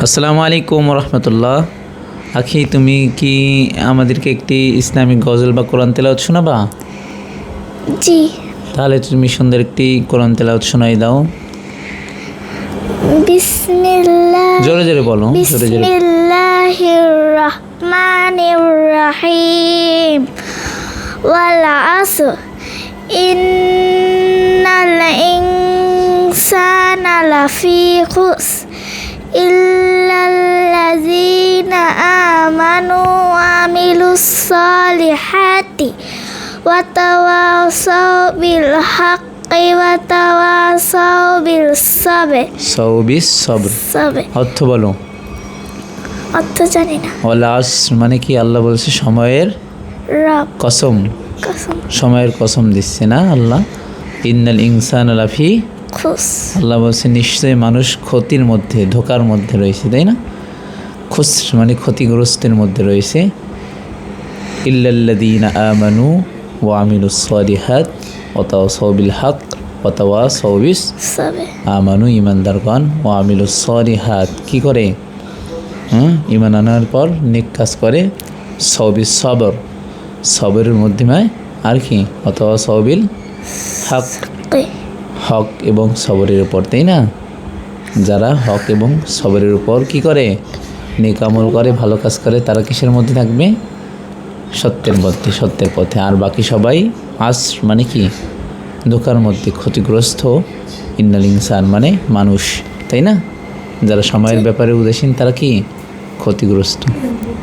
আসসালামু আলাইকুম রহমতুল্লাহ। আখি, তুমি কি আমাদেরকে একটি ইসলামিক গজল বা কোরআন তেলাওয়াত শোনাবা? জি। তাহলে তুমি সুন্দর একটি কোরআন তেলাওয়াত শোনাই দাও। বিসমিল্লাহ, জোরে জোরে বলো, জোরে জোরে। বিসমিল্লাহির রহমানির রহিম। ওয়াল আসর ইন্নাল ইনসানা লাফি খুসর ইল্লাল্লাযীনা আমানু ওয়া আমিলুস সলিহাতি ওয়া তাওয়াসাউ বিল হাক্কি ওয়া তাওয়াসাউ বিল সাবর। সাউবিস সবর। অর্থ বলো। অর্থ জানি না। ওয়ালাস মানে কি? আল্লাহ বলছে সময়ের রব কসম, কসম সময়ের কসম দিচ্ছে না আল্লাহ। ইন্নাল ইনসানা লাফি, খুস আল্লাহ বলছে নিশ্চয়ই মানুষ ক্ষতির মধ্যে, ধোকার মধ্যে রয়েছে, তাই না? খুসর মানে ক্ষতিগ্রস্তের মধ্যে রয়েছে। ইল্লাল্লাযীনা আমানু ওয়া আমিলুস সলিহাত ওয়া তাওয়াসাউ বিল হক ওয়া তাওয়াসাউ বিস সাবে। আমানু, ইমানদারগণ, ওয়া আমিলুস সলিহাত কি করে? ইমান আনার পর নেক কাজ করে। সাউবিস সবর, সবরের মধ্যমায় আর কি? ওয়া তাওয়াসাউ বিল হক, হক এবং সবরের উপর, তাই না? যারা হক এবং সবরের উপর কি করে? নেক আমল করে, ভালো কাজ করে, তারা কিসের মধ্যে থাকবে? সত্যের মধ্যে, সত্যের পথে। আর বাকি সবাই আস মানে কি? ধোকার মধ্যে, ক্ষতিগ্রস্ত। ইন্নাল ইনসান মানে মানুষ, তাই না? যারা সময়ের ব্যাপারে উদাসীন তারা কি? ক্ষতিগ্রস্ত।